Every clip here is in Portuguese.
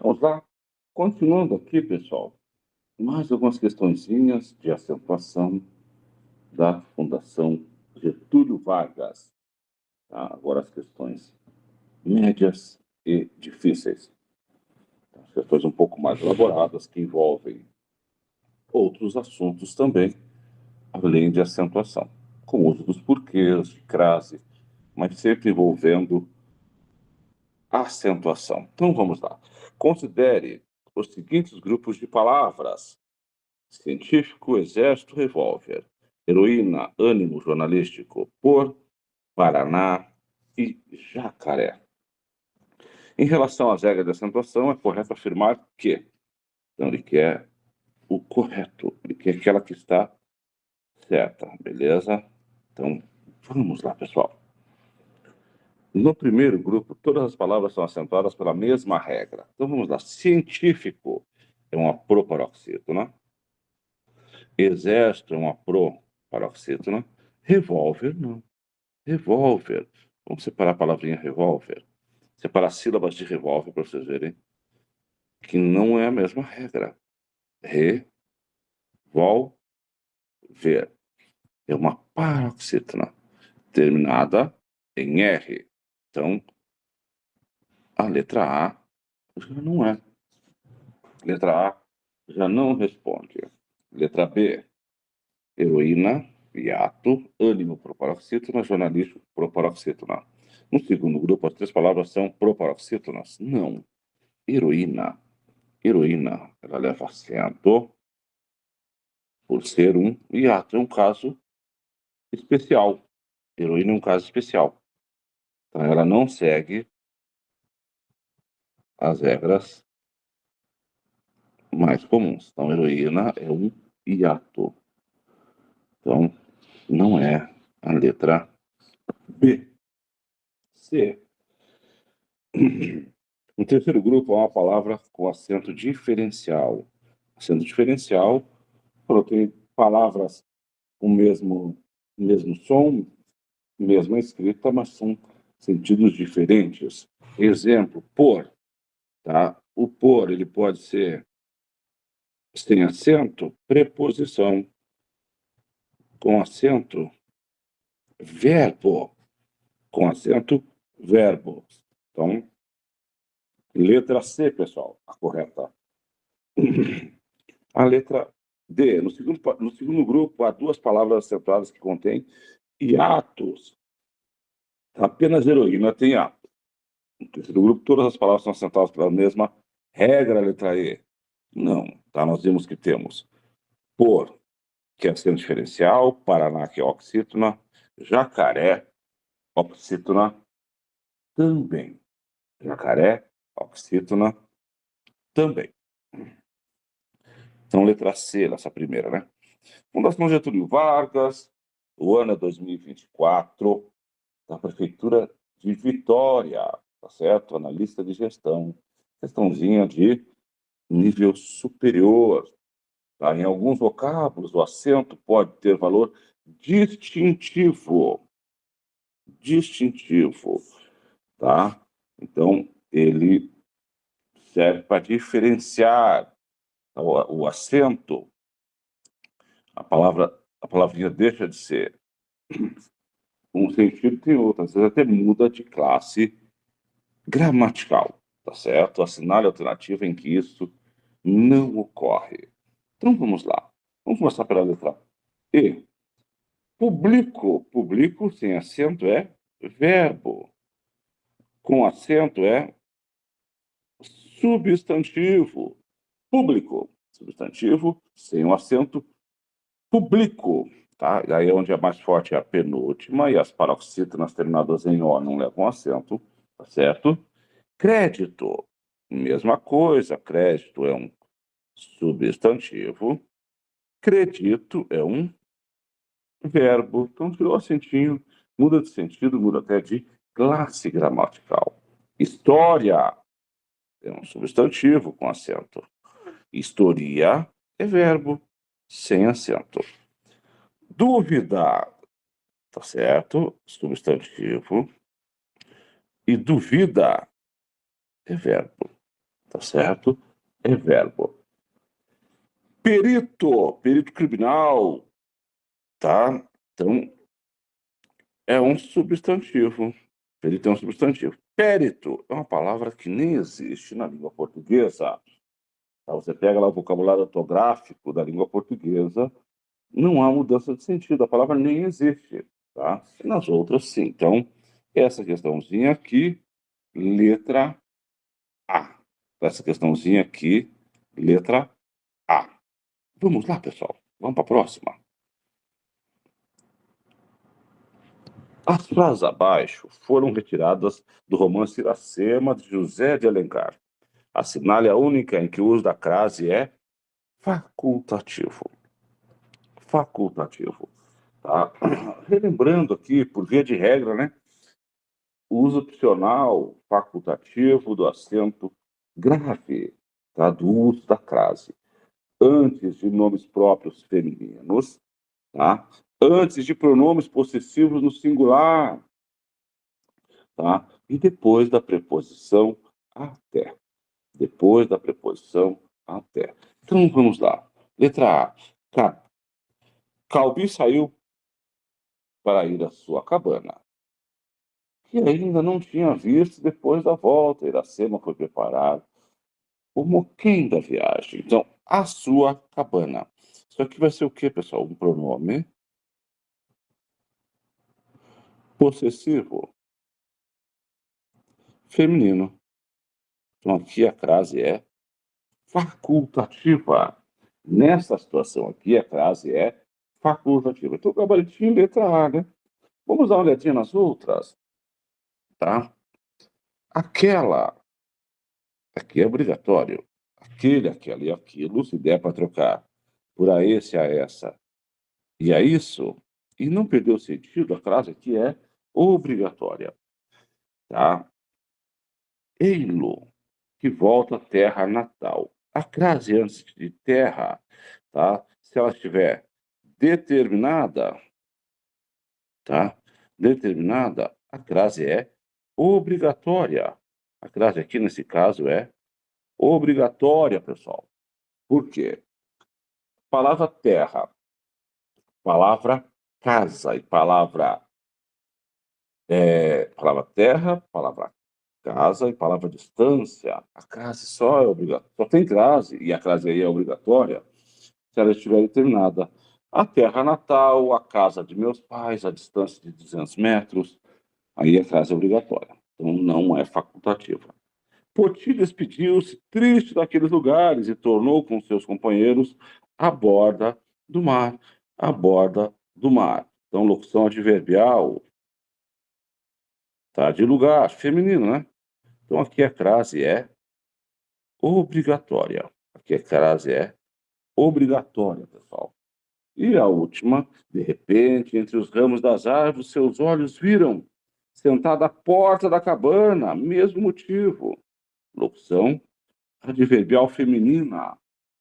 Vamos lá? Continuando aqui, pessoal, mais algumas questõezinhas de acentuação da Fundação Getúlio Vargas. Tá? Agora as questões médias e difíceis. As questões um pouco mais elaboradas que envolvem outros assuntos também, além de acentuação, com o uso dos porquês, de crase, mas sempre envolvendo acentuação. Então vamos lá. Considere os seguintes grupos de palavras: científico, exército, revólver, heroína, ânimo jornalístico, por, paraná e jacaré. Em relação às regras de acentuação, é correto afirmar que. Então, ele quer o correto, ele quer aquela que está certa, beleza? Então, vamos lá, pessoal. No primeiro grupo, todas as palavras são acentuadas pela mesma regra. Então, vamos lá. Científico é uma proparoxítona. Exército é uma proparoxítona. Revólver, não. Revólver. Vamos separar a palavrinha revólver. Separar sílabas de revólver para vocês verem que não é a mesma regra. Revolver é uma paroxítona terminada em R. Então, a letra A já não é. Letra A já não responde. Letra B, heroína, hiato, ânimo proparoxítona, jornalístico proparoxítona. No segundo grupo, as três palavras são proparoxítonas? Não. Heroína. Heroína, ela leva acento por ser um hiato. É um caso especial. Heroína é um caso especial. Então, ela não segue as regras mais comuns. Então, heroína é um hiato. Então, não é a letra B. C. No terceiro grupo, há uma palavra com acento diferencial. Acento diferencial, tem palavras com o mesmo som, mesma escrita, mas são sentidos diferentes. Exemplo, por. Tá? O por, ele pode ser sem acento, preposição. Com acento, verbo. Com acento, verbo. Então, letra C, pessoal, a correta. A letra D. No segundo grupo, há duas palavras acentuadas que contêm hiatos. Apenas heroína tem hiato. No terceiro grupo, todas as palavras são acentuadas pela mesma regra, letra E. Não, tá? Nós vimos que temos por, que é acento diferencial, paraná, que é oxítona, jacaré, oxítona também. Jacaré, oxítona também. Então, letra C, nessa primeira, né? Fundação Getúlio Vargas, o ano é 2024, da Prefeitura de Vitória, tá certo? Analista de gestão, questãozinha de nível superior. Tá? Em alguns vocábulos, o acento pode ter valor distintivo. Distintivo, tá? Então, ele serve para diferenciar o acento. A palavrinha deixa de ser um sentido, tem outro. Às vezes até muda de classe gramatical, tá certo? Assinale a alternativa em que isso não ocorre. Então vamos lá. Vamos começar pela letra E. Publico. Publico sem acento é verbo. Com acento é substantivo. Público. Substantivo sem o acento, publico. Tá? E aí onde é mais forte é a penúltima, e as paroxítonas terminadas em O não levam acento, tá certo? Crédito. Mesma coisa, crédito é um substantivo, credito é um verbo. Então, tirou o acentinho, muda de sentido, muda até de classe gramatical. História é um substantivo com acento. Historia é verbo sem acento. Dúvida, tá certo? Substantivo. E duvida é verbo. tá certo? É verbo. Perito criminal, tá? Então, é um substantivo. Perito é um substantivo. Périto é uma palavra que nem existe na língua portuguesa. Tá? Você pega lá o vocabulário ortográfico da língua portuguesa, não há mudança de sentido, a palavra nem existe, tá? E nas outras, sim. Então, essa questãozinha aqui, letra A. Essa questãozinha aqui, letra A. Vamos lá, pessoal. Vamos para a próxima. As frases abaixo foram retiradas do romance Iracema, de José de Alencar. Assinale a única em que o uso da crase é facultativo. Facultativo. Tá? Relembrando aqui, por via de regra, né? O uso opcional facultativo do acento grave, tá? Do uso da crase. Antes de nomes próprios femininos, tá? Antes de pronomes possessivos no singular, tá? E depois da preposição até. Depois da preposição até. Então vamos lá. Letra A. Calbi saiu para ir à sua cabana, que ainda não tinha visto depois da volta. Iracema foi preparar o moquém da viagem. Então, a sua cabana. Isso aqui vai ser o quê, pessoal? Um pronome possessivo feminino. Então, aqui a crase é facultativa. Nessa situação aqui, a crase é facultativa. Então, gabaritinho, letra A, né? Vamos dar uma olhadinha nas outras, tá? Aquela, aqui é obrigatório. Aquele, aquela e aquilo, se der para trocar por a esse, a essa e a isso, e não perder o sentido, a frase aqui é obrigatória, tá? Ei-lo, que volta à terra natal. A crase antes de terra, tá? Se ela estiver determinada, tá? Determinada, a crase é obrigatória. A crase aqui, nesse caso, é obrigatória, pessoal. Por quê? Palavra terra, palavra casa e palavra terra, palavra casa e palavra distância. A crase só é obrigatória, só tem crase, e a crase aí é obrigatória, se ela estiver determinada. A terra natal, a casa de meus pais, a distância de 200 metros, aí a crase é obrigatória. Então não é facultativa. Poti despediu-se triste daqueles lugares e tornou com seus companheiros à borda do mar. À borda do mar. Então, locução adverbial, tá? De lugar, feminino, né? Então, aqui a crase é obrigatória. Aqui a crase é obrigatória, pessoal. E a última, de repente, entre os ramos das árvores, seus olhos viram, sentada à porta da cabana, mesmo motivo. Locução adverbial feminina.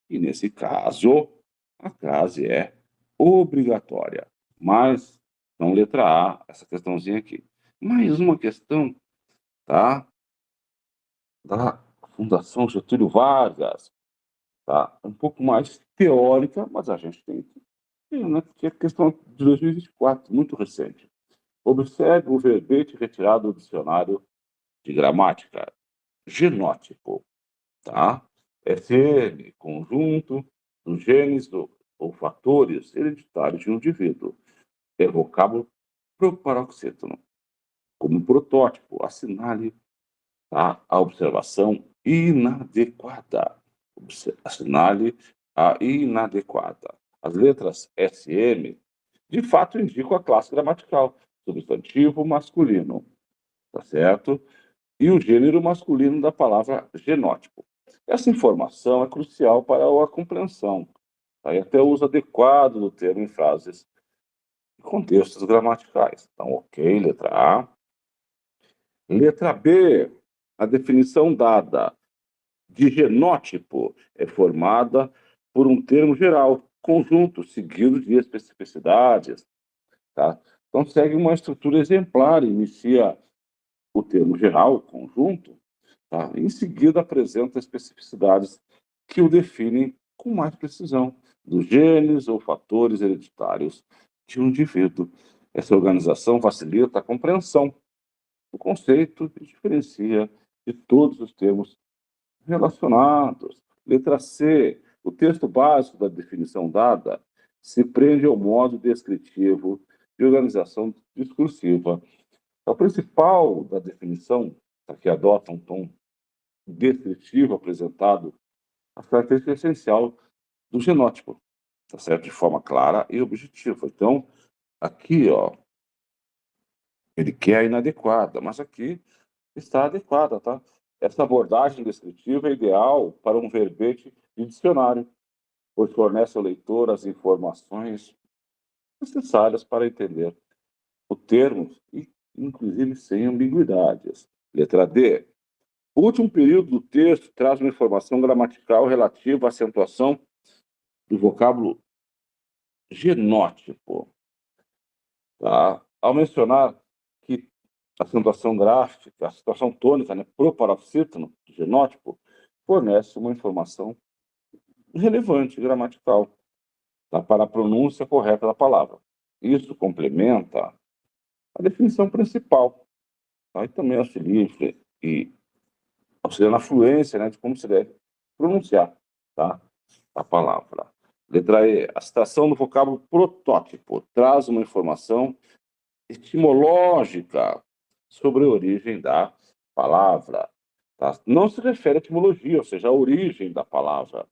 E nesse caso, a crase é obrigatória. Mas, então, letra A, essa questãozinha aqui. Mais uma questão, tá? Da Fundação Getúlio Vargas, tá? Um pouco mais teórica, mas a gente tem que ter, né? Porque é questão de 2024, muito recente. Observe o verbete retirado do dicionário de gramática. Genótipo, tá? SM, conjunto dos genes ou fatores hereditários de um indivíduo. É vocábulo proparoxítono. Como protótipo, assinale, tá, a observação inadequada. Assinale a inadequada. As letras SM, de fato, indicam a classe gramatical, substantivo masculino, tá certo? E o gênero masculino da palavra genótipo. Essa informação é crucial para a compreensão, tá? E até o uso adequado do termo em frases e contextos gramaticais. Então, ok, letra A. Letra B, a definição dada de genótipo é formada por um termo geral, conjunto, seguido de especificidades, tá? Então, segue uma estrutura exemplar, inicia o termo geral, conjunto, Tá? Em seguida, apresenta especificidades que o definem com mais precisão, dos genes ou fatores hereditários de um indivíduo. Essa organização facilita a compreensão do conceito e diferencia de todos os termos relacionados. Letra C. O texto básico da definição dada se prende ao modo descritivo de organização discursiva. O principal da definição, que adota um tom descritivo apresentado, a característica essencial do genótipo, tá certo? De forma clara e objetiva. Então, aqui, ó, ele quer a inadequada, mas aqui está adequada, tá? Essa abordagem descritiva é ideal para um verbete de dicionário, pois fornece ao leitor as informações necessárias para entender o termo, e, inclusive sem ambiguidades. Letra D. O último período do texto traz uma informação gramatical relativa à acentuação do vocábulo genótipo. Tá? Ao mencionar que a acentuação gráfica, a acentuação tônica, né, proparoxítono, genótipo, fornece uma informação relevante, gramatical, tá, para a pronúncia correta da palavra. Isso complementa a definição principal, tá, e também auxilia na fluência, né, de como se deve pronunciar, tá, a palavra. Letra E. A citação do vocábulo protótipo traz uma informação etimológica sobre a origem da palavra. Tá? Não se refere à etimologia, ou seja, a origem da palavra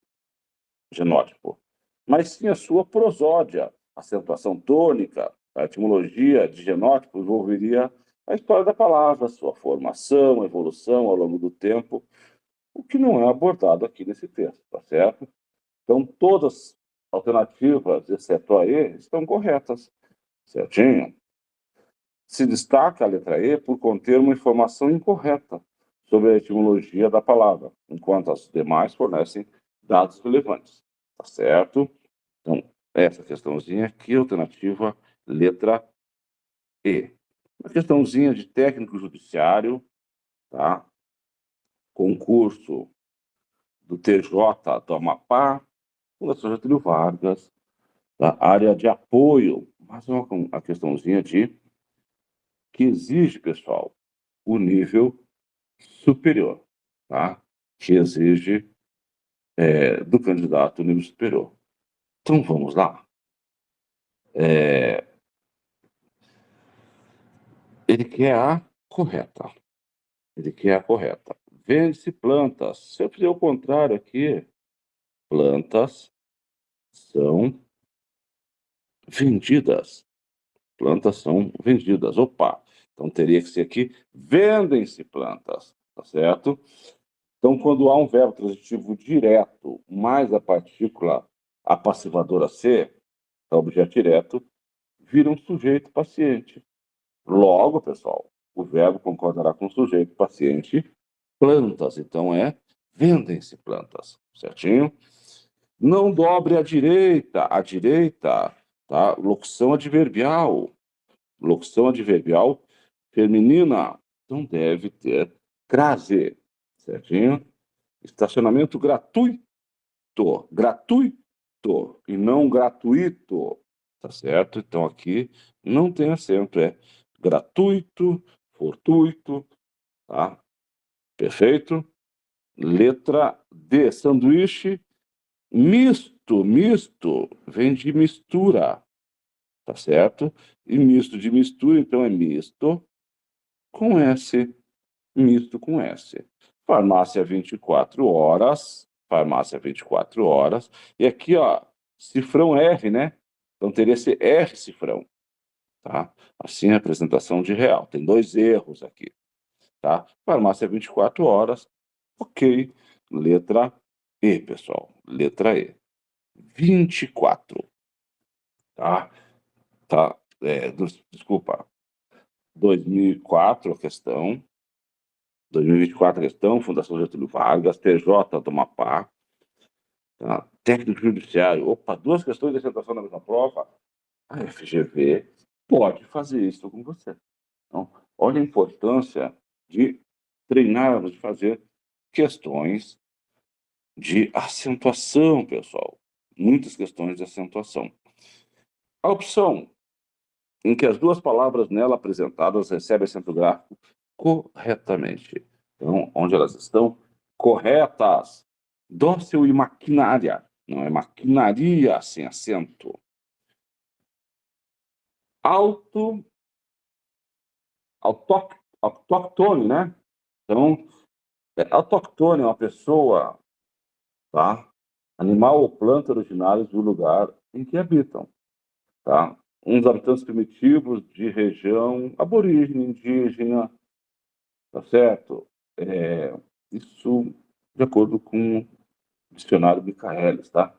genótipo, mas sim a sua prosódia, acentuação tônica. A etimologia de genótipo envolveria a história da palavra, sua formação, evolução ao longo do tempo, o que não é abordado aqui nesse texto, tá certo? Então, todas as alternativas, exceto a E, estão corretas, certinho? Se destaca a letra E por conter uma informação incorreta sobre a etimologia da palavra, enquanto as demais fornecem dados relevantes. Tá certo? Então, essa questãozinha aqui, alternativa letra E. Uma questãozinha de técnico judiciário, tá? Concurso do TJ do Amapá, Fundação Getúlio Vargas, da área de apoio, mas uma questãozinha que exige, pessoal, o nível superior, tá? Que exige do candidato o nível superior. Então, vamos lá. Ele quer a correta. Ele quer a correta. Vende-se plantas. Se eu fizer o contrário aqui, plantas são vendidas. Plantas são vendidas. Opa! Então, teria que ser aqui, vendem-se plantas, tá certo? Então, quando há um verbo transitivo direto mais a partícula apassivadora ser, tá, objeto direto, vira um sujeito paciente. Logo, pessoal, o verbo concordará com o sujeito paciente plantas. Então, vendem-se plantas, certinho? Não dobre à direita, tá? Locução adverbial feminina. Então, deve ter crase, certinho? Estacionamento gratuito e não gratuito, tá certo? Então aqui não tem acento, é gratuito, fortuito, tá? Perfeito? Letra D, sanduíche misto, vem de mistura, tá certo? E misto de mistura, então é com misto com S. Farmácia 24 horas, farmácia 24 horas. E aqui, ó, cifrão R, né? Então teria esse R cifrão, tá? Assim a apresentação de real. Tem dois erros aqui, tá? Farmácia 24 horas, ok. Letra E, pessoal. Letra E. 24, tá? Tá, desculpa. 2004 a questão. 2024 a questão, Fundação Getúlio Vargas, TJ do Amapá, tá? Técnico judiciário. Opa, duas questões de apresentação na mesma prova. A FGV pode fazer isso com você. Então, olha a importância de treinarmos, de fazer questões de acentuação, pessoal. Muitas questões de acentuação. A opção em que as duas palavras nela apresentadas recebem acento gráfico corretamente. Então, onde elas estão corretas. Dócil e maquinária. Não é maquinaria sem acento. Autóctone, né? Então, autóctone é uma pessoa, tá? Animal ou planta originários do lugar em que habitam, tá? Uns habitantes primitivos de região aborígene, indígena, tá certo? Isso de acordo com o dicionário Michaelis, tá?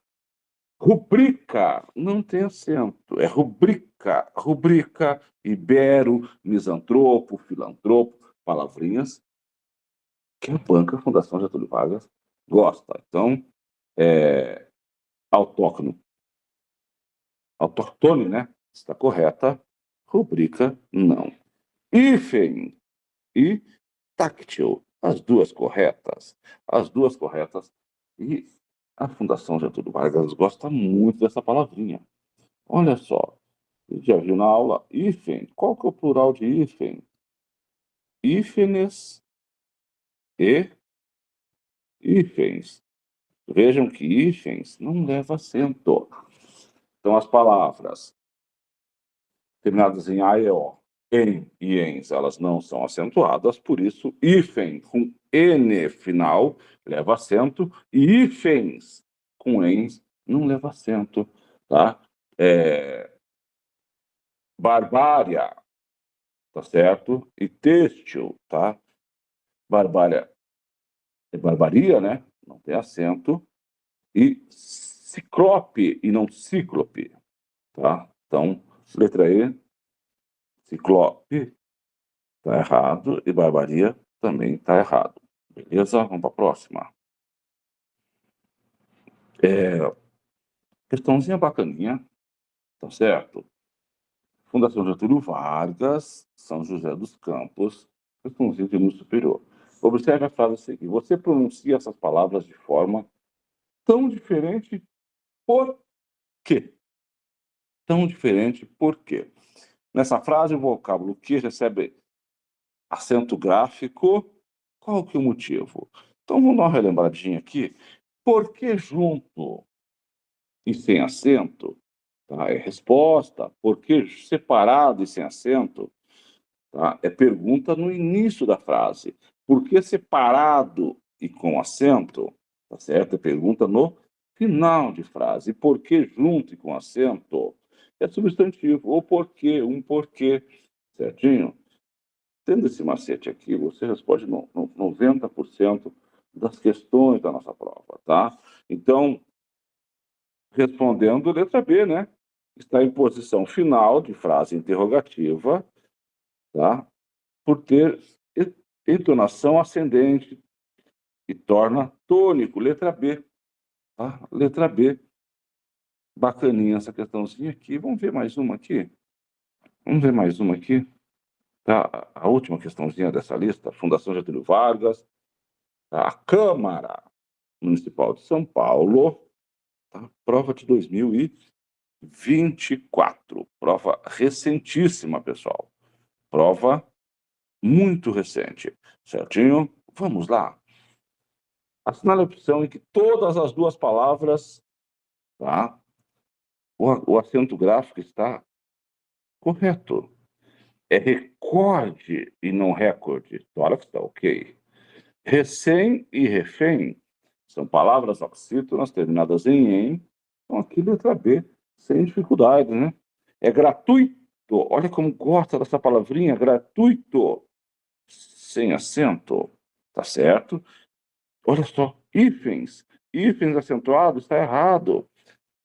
Rubrica, não tem acento, é rubrica, rubrica, ibero, misantropo, filantropo, palavrinhas que a banca Fundação Getúlio Vargas gosta. Então, autóctone, autóctone, né? Está correta, rubrica, não. Hífen e táctil, as duas corretas, e a Fundação Getúlio Vargas gosta muito dessa palavrinha. Olha só, já viu na aula hífen? Qual que é o plural de hífen? Hífenes e hífens. Vejam que hífens não leva acento. Então, as palavras terminadas em A e O, em e ens, elas não são acentuadas, por isso, hífen com N final leva acento, e hífens com ens não leva acento, tá? Barbária, tá certo? E têxtil, tá? Barbária é barbaria, né? Não tem acento. E ciclope e não cíclope, tá? Então, letra E, ciclope, tá errado, e barbaria também tá errado. Beleza? Vamos para a próxima. Questãozinha bacaninha, tá certo? Fundação Getúlio Vargas, São José dos Campos, questãozinha de nível superior. Observe a frase a seguir. Você pronuncia essas palavras de forma tão diferente por quê? Tão diferente por quê? Nessa frase, o vocábulo que recebe acento gráfico, qual que é o motivo? Então, vamos dar uma relembradinha aqui. Por que junto e sem acento? Tá? É resposta. Por que separado e sem acento? Tá? É pergunta no início da frase. Por que separado e com acento? Tá certo? É pergunta no final de frase. E por que junto e com acento? É substantivo. Ou porquê, um porquê. Certinho? Tendo esse macete aqui, você responde 90% das questões da nossa prova, tá? Então, respondendo letra B, né? Está em posição final de frase interrogativa, tá? Por ter entonação ascendente e torna tônico, letra B, tá? Letra B. Bacaninha essa questãozinha aqui. Vamos ver mais uma aqui? Vamos ver mais uma aqui? Tá? A última questãozinha dessa lista, Fundação Getúlio Vargas, a Câmara Municipal de São Paulo, tá? Prova de 2024, prova recentíssima, pessoal, prova muito recente, certinho? Vamos lá. Assinale a opção em que todas as duas palavras, tá? O acento gráfico está correto. É recorde e não recorde. Olha que está ok. Recém e refém são palavras oxítonas terminadas em. Então, aqui letra B, sem dificuldade, né? É gratuito. Olha como gosta dessa palavrinha, gratuito. Sem acento. Tá certo? Olha só, hífens. Hífens acentuado está errado.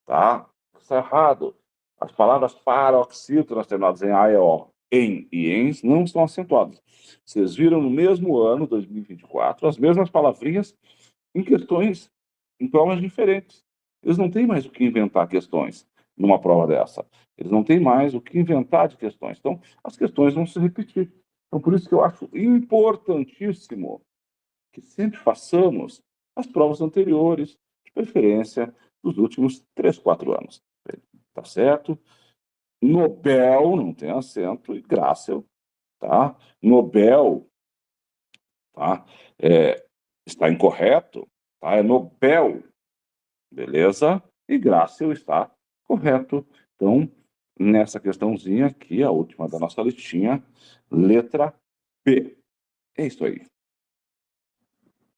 Tá? Está errado. As palavras paroxítonas terminadas em A e O, em e ens, não estão acentuadas. Vocês viram no mesmo ano, 2024, as mesmas palavrinhas em questões, em provas diferentes. Eles não têm mais o que inventar questões numa prova dessa. Eles não têm mais o que inventar de questões. Então, as questões vão se repetir. Então, por isso que eu acho importantíssimo que sempre façamos as provas anteriores, de preferência dos últimos 3, 4 anos. Tá certo? Nobel não tem acento e Grácil, tá? Nobel, tá? Está incorreto, tá? É Nobel, beleza? E Grácil está correto. Então, nessa questãozinha aqui, a última da nossa listinha, letra B. É isso aí.